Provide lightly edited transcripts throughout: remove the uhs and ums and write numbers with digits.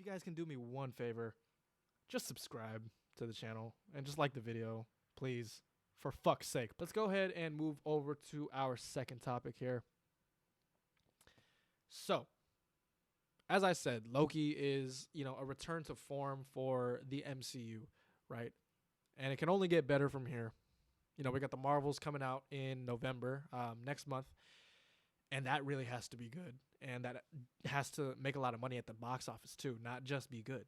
guys can do me one favor, just subscribe to the channel and just like the video, please, for fuck's sake. Let's go ahead and move over to our second topic here. So, as I said, Loki is, a return to form for the MCU, right? And it can only get better from here. We got the Marvels coming out in November, next month, and that really has to be good. And that has to make a lot of money at the box office too, not just be good.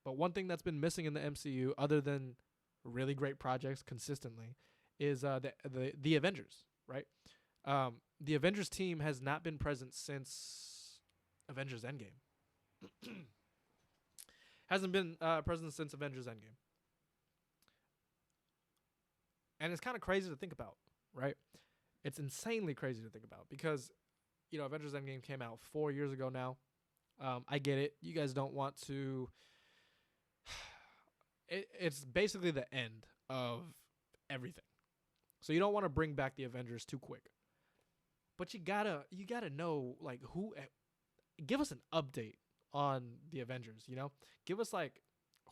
But one thing that's been missing in the MCU, other than really great projects consistently, is the Avengers, right? The Avengers team has not been present since Avengers Endgame. Hasn't been present since Avengers Endgame. And it's kind of crazy to think about, right? It's insanely crazy to think about because, Avengers Endgame came out 4 years ago now. I get it. You guys don't want to... It's basically the end of everything. So you don't want to bring back the Avengers too quick. But you gotta know, like, who... Give us an update on the Avengers, Give us, like,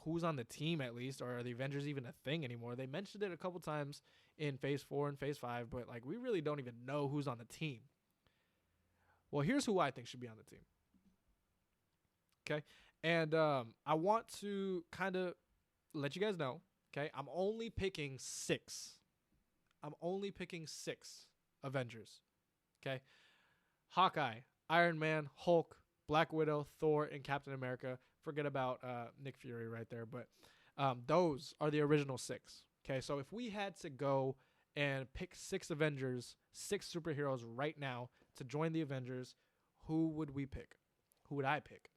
who's on the team at least, or are the Avengers even a thing anymore? They mentioned it a couple times in Phase 4 and Phase 5, but, like, we really don't even know who's on the team. Well, here's who I think should be on the team. Okay? And I want to kind of let you guys know, okay? I'm only picking 6. Avengers. Okay? Hawkeye, Iron Man, Hulk, Black Widow, Thor, and Captain America. Forget about Nick Fury right there. But those are the original 6. Okay, so if we had to go and pick 6 Avengers, 6 superheroes right now to join the Avengers, who would we pick? Who would I pick?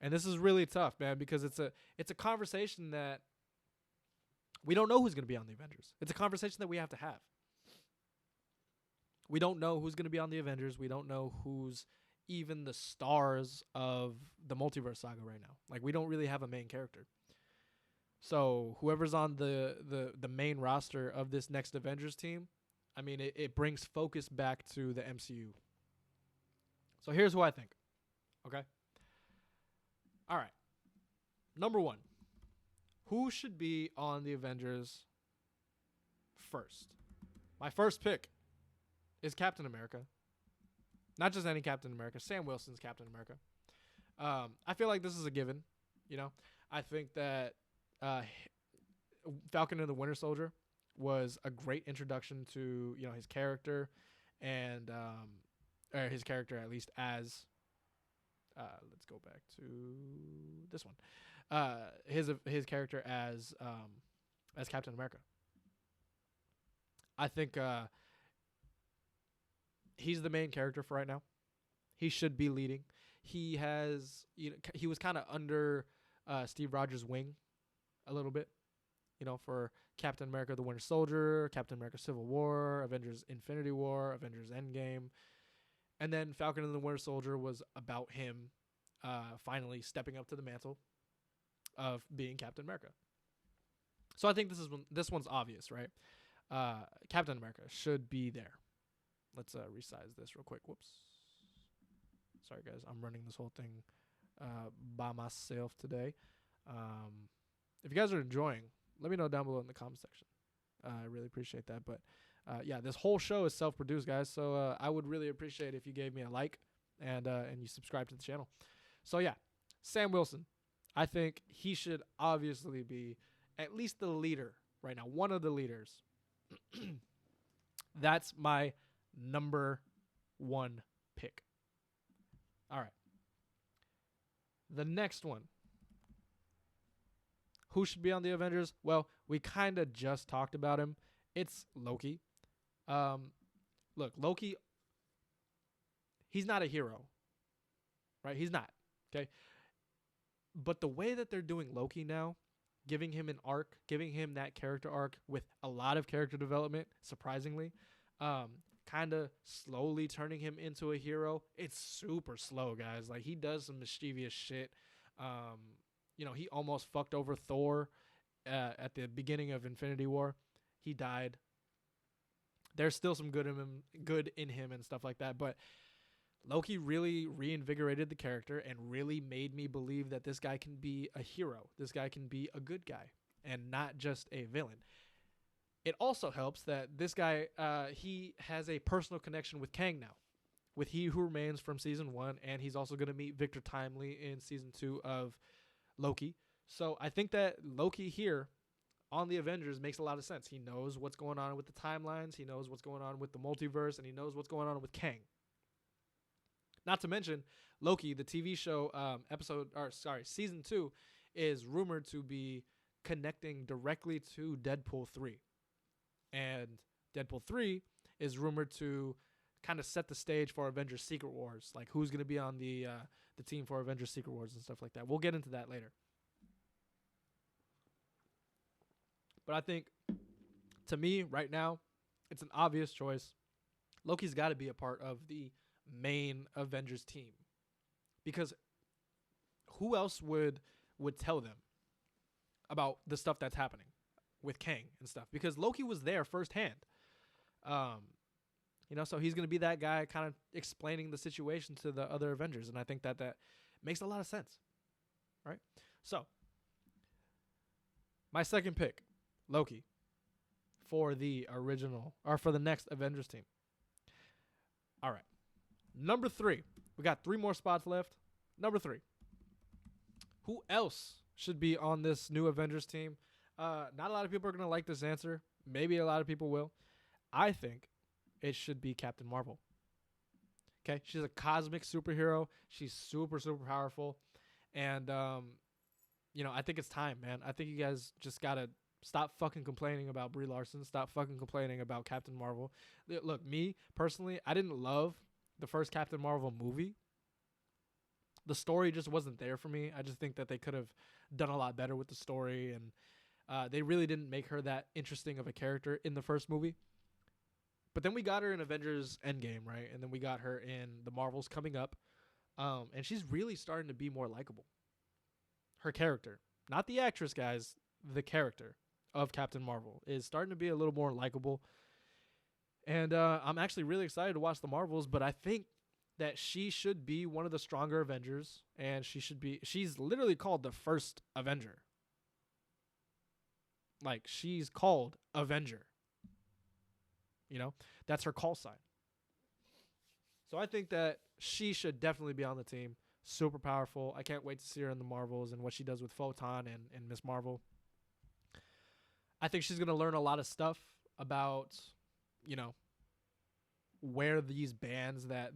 And this is really tough, man, because it's a conversation that we don't know who's going to be on the Avengers. It's a conversation that we have to have. We don't know who's going to be on the Avengers. We don't know who's even the stars of the multiverse saga right now. Like, we don't really have a main character. So whoever's on the main roster of this next Avengers team, I mean, it brings focus back to the MCU. So here's who I think. Okay? All right. Number 1. Who should be on the Avengers first? My first pick is Captain America. Not just any Captain America. Sam Wilson's Captain America. I feel like this is a given. I think that Falcon and the Winter Soldier was a great introduction to his character, and or his character at least as. Let's go back to this one. His character as Captain America. I think he's the main character for right now. He should be leading. He has, he was kind of under Steve Rogers' wing a little bit, for Captain America: The Winter Soldier, Captain America: Civil War, Avengers: Infinity War, Avengers: Endgame. And then Falcon and the Winter Soldier was about him finally stepping up to the mantle of being Captain America. So I think this one's obvious, right? Captain America should be there. Let's resize this real quick. Whoops. Sorry, guys. I'm running this whole thing by myself today. If you guys are enjoying, let me know down below in the comment section. I really appreciate that. But yeah, this whole show is self-produced, guys. So I would really appreciate if you gave me a like and you subscribe to the channel. So yeah, Sam Wilson. I think he should obviously be at least the leader right now. One of the leaders. That's my number 1 pick. All right. The next one. Who should be on the Avengers? Well, we kind of just talked about him. It's Loki. Look, Loki, he's not a hero, right? He's not, okay? But the way that they're doing Loki now, giving him an arc, giving him that character arc with a lot of character development, surprisingly, kind of slowly turning him into a hero. It's super slow, guys. Like, he does some mischievous shit. He almost fucked over Thor at the beginning of Infinity War. He died. There's still some good in him and stuff like that. But Loki really reinvigorated the character and really made me believe that this guy can be a hero. This guy can be a good guy and not just a villain. It also helps that this guy, he has a personal connection with Kang now, with He Who Remains from season 1, and he's also going to meet Victor Timely in season 2 of Loki. So I think that Loki here on the Avengers makes a lot of sense. He knows what's going on with the timelines, he knows what's going on with the multiverse, and he knows what's going on with Kang. Not to mention, Loki, the TV show season 2, is rumored to be connecting directly to Deadpool 3. And Deadpool 3 is rumored to kind of set the stage for Avengers Secret Wars, like who's going to be on the team for Avengers Secret Wars and stuff like that. We'll get into that later. But I think, to me, right now, it's an obvious choice. Loki's got to be a part of the main Avengers team, because who else would tell them about the stuff that's happening with Kang and stuff? Because Loki was there firsthand. So he's going to be that guy kind of explaining the situation to the other Avengers, and I think that makes a lot of sense, right? So, my second pick, Loki, for the next Avengers team. All right. Number 3. We got 3 more spots left. Number 3. Who else should be on this new Avengers team? Not a lot of people are going to like this answer. Maybe a lot of people will. I think it should be Captain Marvel. Okay? She's a cosmic superhero. She's super, super powerful. And, I think it's time, man. I think you guys just got to stop fucking complaining about Brie Larson. Stop fucking complaining about Captain Marvel. Look, me, personally, I didn't love the first Captain Marvel movie. The story just wasn't there for me. I just think that they could have done a lot better with the story, and they really didn't make her that interesting of a character in the first movie. But then we got her in Avengers Endgame, right? And then we got her in the Marvels coming up, and she's really starting to be more likable. Her character, not the actress, guys, the character of Captain Marvel is starting to be a little more likable. And I'm actually really excited to watch the Marvels, but I think that she should be one of the stronger Avengers, and she's literally called the first Avenger. Like, she's called Avenger. That's her call sign. So I think that she should definitely be on the team. Super powerful. I can't wait to see her in the Marvels and what she does with Photon and Miss Marvel. I think she's going to learn a lot of stuff about, where these bands that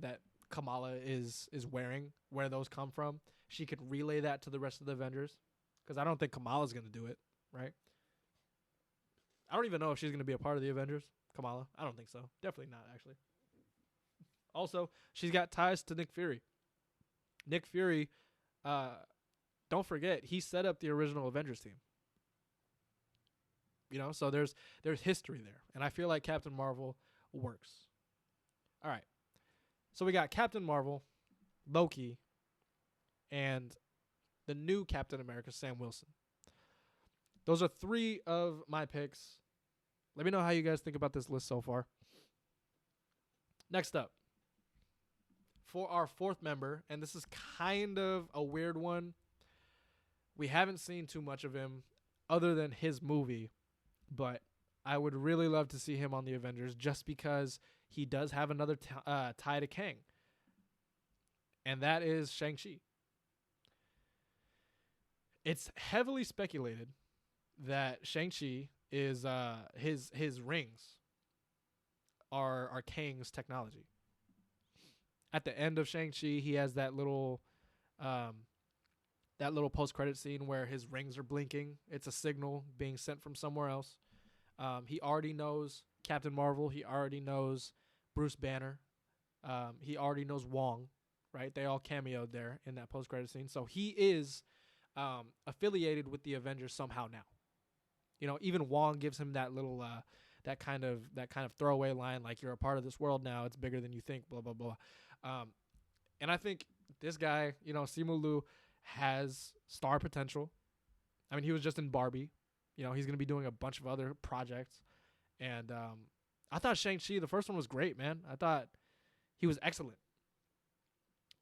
Kamala is wearing, where those come from. She could relay that to the rest of the Avengers, because I don't think Kamala's going to do it, right? I don't even know if she's going to be a part of the Avengers, Kamala. I don't think so. Definitely not, actually. Also, she's got ties to Nick Fury. Nick Fury, don't forget, he set up the original Avengers team. So there's history there. And I feel like Captain Marvel works. All right. So we got Captain Marvel, Loki, and the new Captain America, Sam Wilson. Those are 3 of my picks. Let me know how you guys think about this list so far. Next up, for our 4th member, and this is kind of a weird one. We haven't seen too much of him other than his movie, but I would really love to see him on the Avengers just because he does have another tie to Kang, and that is Shang-Chi. It's heavily speculated that Shang-Chi is his rings are Kang's technology. At the end of Shang-Chi, he has that little post-credit scene where his rings are blinking. It's a signal being sent from somewhere else. He already knows Captain Marvel. He already knows Bruce Banner. He already knows Wong, right? They all cameoed there in that post-credit scene. So he is affiliated with the Avengers somehow now. Even Wong gives him that little that kind of throwaway line, like, you're a part of this world now. It's bigger than you think, blah, blah, blah. And I think this guy, Simu Liu, has star potential. I mean, he was just in Barbie. He's going to be doing a bunch of other projects. And I thought Shang-Chi, the first one, was great, man. I thought he was excellent.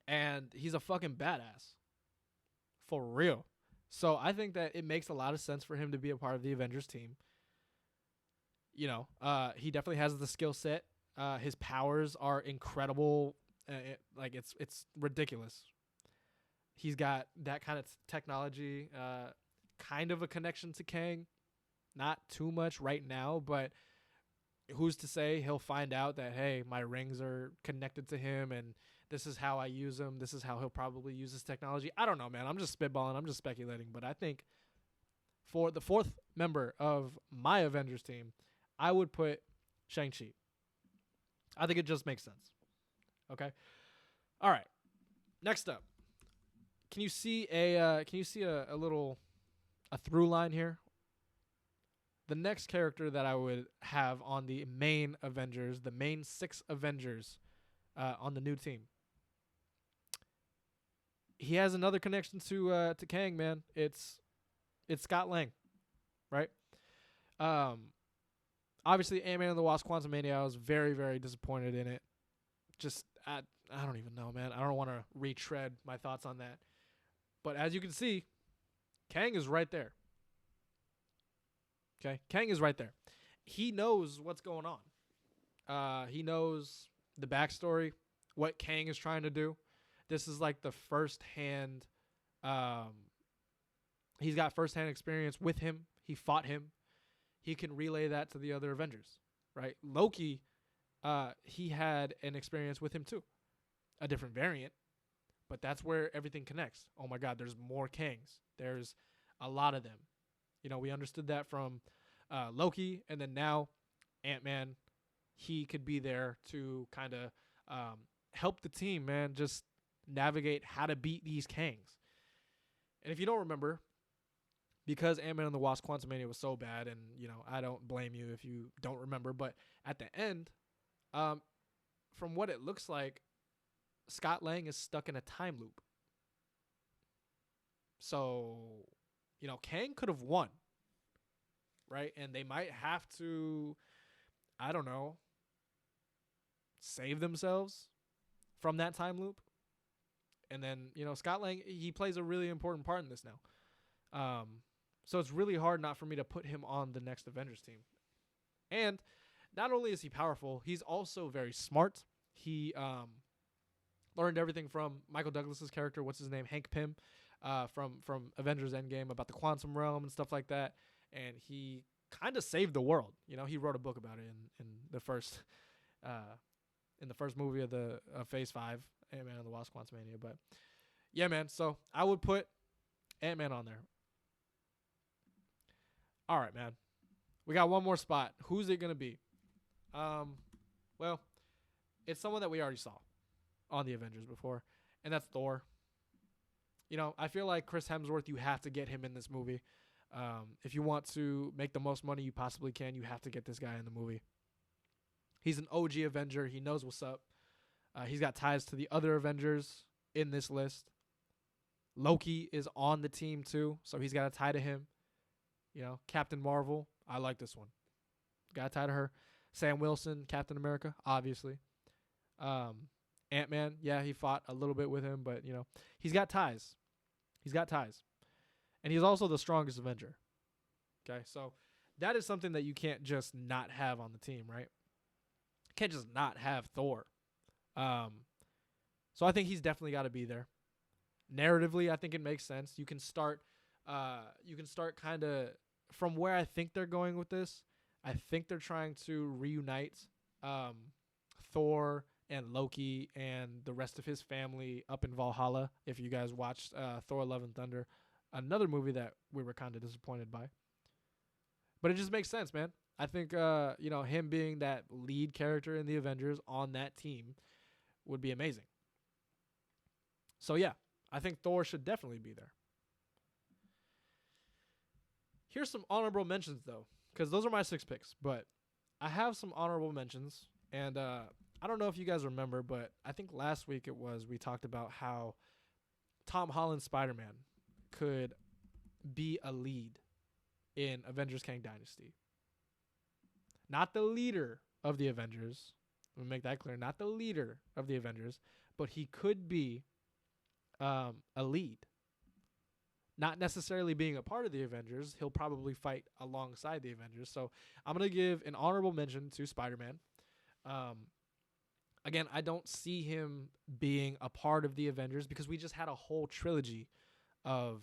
and he's a fucking badass. For real. So I think that it makes a lot of sense for him to be a part of the Avengers team. He definitely has the skill set. His powers are incredible. It's ridiculous. He's got that kind of technology, kind of a connection to Kang. Not too much right now, but who's to say he'll find out that, hey, my rings are connected to him and this is how I use them. This is how he'll probably use his technology. I don't know, man. I'm just spitballing. I'm just speculating. But I think for the fourth member of my Avengers team, I would put Shang-Chi. I think it just makes sense. Okay? All right. Next up. Can you see a little through line here? The next character that I would have on the main Avengers, the main 6 Avengers on the new team. He has another connection to Kang, man. It's Scott Lang, right? Obviously, Ant-Man and the Wasp: Quantumania, I was very, very disappointed in it. I don't even know, man. I don't want to retread my thoughts on that. But as you can see, Kang is right there. Okay, Kang is right there. He knows what's going on. He knows the backstory, what Kang is trying to do. This is like the firsthand. He's got firsthand experience with him. He fought him. He can relay that to the other Avengers, right? Loki, he had an experience with him too, a different variant, but that's where everything connects. Oh my God, there's more Kangs. There's a lot of them. We understood that from Loki, and then now Ant-Man, he could be there to kind of help the team, man, just navigate how to beat these Kangs. And if you don't remember, because Ant-Man and the Wasp: Quantumania was so bad, and, I don't blame you if you don't remember, but at the end, from what it looks like, Scott Lang is stuck in a time loop. So, Kang could have won, right? And they might have to, I don't know, save themselves from that time loop. And then, Scott Lang, he plays a really important part in this now. So it's really hard not for me to put him on the next Avengers team. And not only is he powerful, he's also very smart. He learned everything from Michael Douglas's character, what's his name, Hank Pym, from Avengers Endgame, about the quantum realm and stuff like that. And he kind of saved the world. He wrote a book about it in the first movie of the Phase 5, Ant-Man and the Wasp: Quantumania. But yeah, man. So I would put Ant-Man on there. All right, man. We got one more spot. Who's it gonna be? Well, it's someone that we already saw on the Avengers before, and that's Thor. I feel like Chris Hemsworth, you have to get him in this movie. If you want to make the most money you possibly can, you have to get this guy in the movie. He's an OG Avenger. He knows what's up. He's got ties to the other Avengers in this list. Loki is on the team too, so he's got a tie to him. Captain Marvel, I like this one. Got a tie to her. Sam Wilson, Captain America, obviously. Ant-Man, yeah, he fought a little bit with him, but, he's got ties. And he's also the strongest Avenger. Okay, so that is something that you can't just not have on the team, right? Can't just not have Thor. So I think he's definitely got to be there. Narratively, I think it makes sense. You can start kind of from where I think they're going with this. I think they're trying to reunite Thor and Loki and the rest of his family up in Valhalla. If you guys watched Thor: Love and Thunder, another movie that we were kind of disappointed by. But it just makes sense, man. I think him being that lead character in the Avengers on that team would be amazing. So yeah, I think Thor should definitely be there. Here's some honorable mentions, though, because those are my 6 picks. But I have some honorable mentions, and I don't know if you guys remember, but I think last week we talked about how Tom Holland's Spider-Man could be a lead in Avengers Kang Dynasty. Not the leader of the Avengers. Let me make that clear. Not the leader of the Avengers, but he could be a lead. Not necessarily being a part of the Avengers, he'll probably fight alongside the Avengers. So I'm gonna give an honorable mention to Spider-Man. Um, Again, I don't see him being a part of the Avengers because we just had a whole trilogy of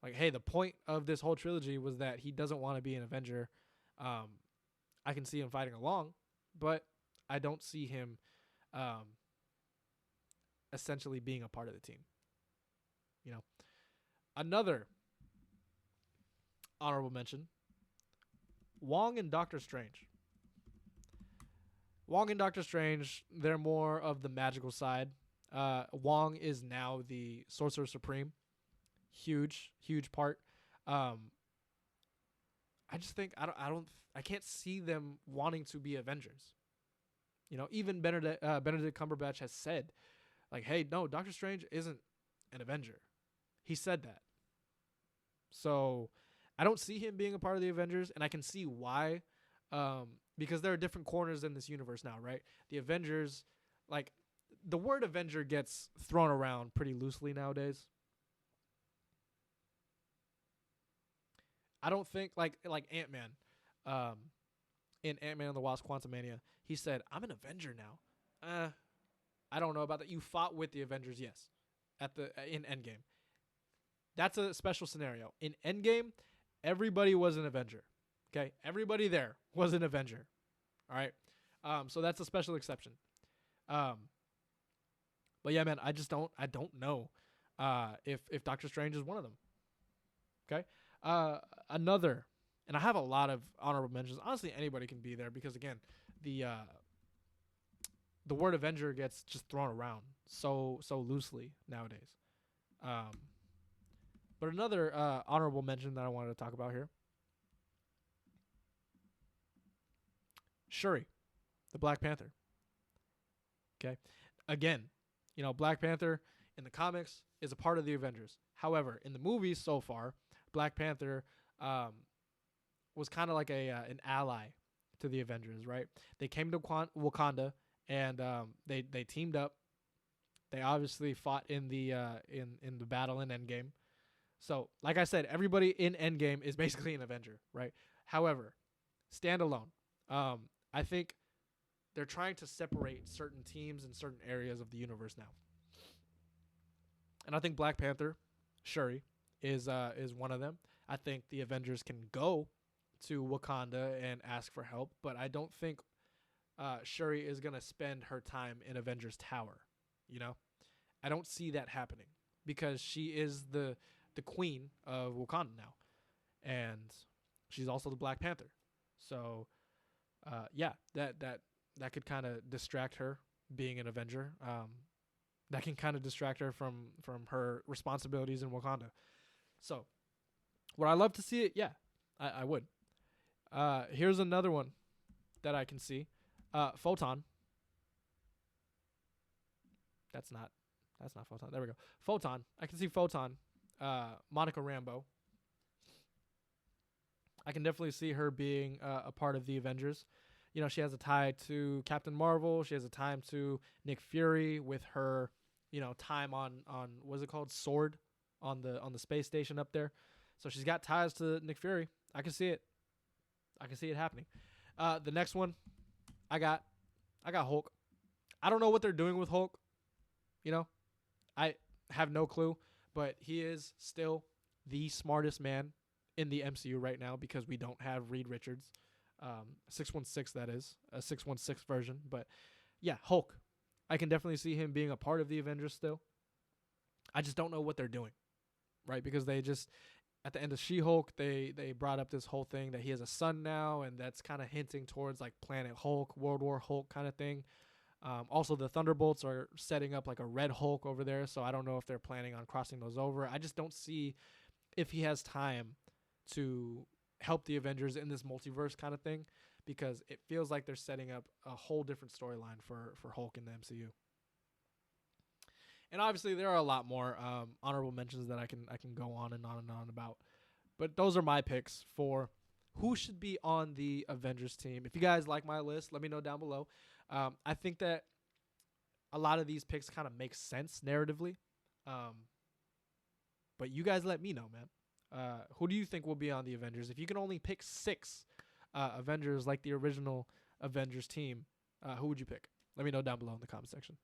like, hey, the point of this whole trilogy was that he doesn't want to be an Avenger. Um, I can see him fighting along, but I don't see him um, essentially being a part of the team. You know, another honorable mention: Wong and Doctor Strange. Wong and Doctor Strange, they're more of the magical side. Wong is now the Sorcerer Supreme. Huge part. Um, I just think I can't see them wanting to be Avengers. You know, even Benedict Cumberbatch has said, like, hey, no, Doctor Strange isn't an Avenger. He said that. So I don't see him being a part of the Avengers, and I can see why. Because there are different corners in this universe now, right? The Avengers, like, the word Avenger gets thrown around pretty loosely nowadays. I don't think like Ant-Man, in Ant-Man and the Wasp: Quantumania, he said, "I'm an Avenger now." I don't know about that. You fought with the Avengers, yes, in Endgame. That's a special scenario. In Endgame, everybody was an Avenger. Okay, everybody there was an Avenger. All right, so that's a special exception. But yeah, man, I don't know if Doctor Strange is one of them. Okay, another, and I have a lot of honorable mentions. Honestly, anybody can be there because again, the word Avenger gets just thrown around so loosely nowadays. But another honorable mention that I wanted to talk about here: Shuri, the Black Panther. Okay, again, you know, Black Panther in the comics is a part of the Avengers. However, in the movies so far, Black Panther was kind of like an ally to the Avengers, right? They came to Wakanda and they teamed up. They obviously fought in the battle in Endgame. So, like I said, everybody in Endgame is basically an Avenger, right? However, standalone, I think they're trying to separate certain teams in certain areas of the universe now. And I think Black Panther, Shuri, is one of them. I think the Avengers can go to Wakanda and ask for help, but I don't think Shuri is gonna spend her time in Avengers Tower. You know, I don't see that happening because she is the queen of Wakanda now, and she's also the Black Panther. So, yeah, that could kind of distract her being an Avenger. That can kind of distract her from her responsibilities in Wakanda. So, would I love to see it? Yeah, I would. Here's another one that I can see. Photon. That's not Photon. There we go. Photon. I can see Photon. Monica Rambeau. I can definitely see her being a part of the Avengers. You know, she has a tie to Captain Marvel. She has a tie to Nick Fury with her, you know, time on what's it called, Sword, on the space station up there. So she's got ties to Nick Fury. I can see it. I can see it happening. The next one, I got Hulk. I don't know what they're doing with Hulk. You know, I have no clue, but he is still the smartest man in the MCU right now because we don't have Reed Richards. 616, that is a 616 version. But yeah, Hulk. I can definitely see him being a part of the Avengers still. I just don't know what they're doing, right? Because they just, at the end of She-Hulk, they brought up this whole thing that he has a son now, and that's kind of hinting towards like Planet Hulk, World War Hulk kind of thing. Also, the Thunderbolts are setting up like a Red Hulk over there, so I don't know if they're planning on crossing those over. I just don't see if he has time to help the Avengers in this multiverse kind of thing, because it feels like they're setting up a whole different storyline for Hulk in the MCU. And obviously, there are a lot more honorable mentions that I can go on and on and on about. But those are my picks for who should be on the Avengers team. If you guys like my list, let me know down below. I think that a lot of these picks kind of make sense narratively. Um, but you guys let me know, man. Who do you think will be on the Avengers? If you can only pick 6 Avengers like the original Avengers team, who would you pick? Let me know down below in the comment section.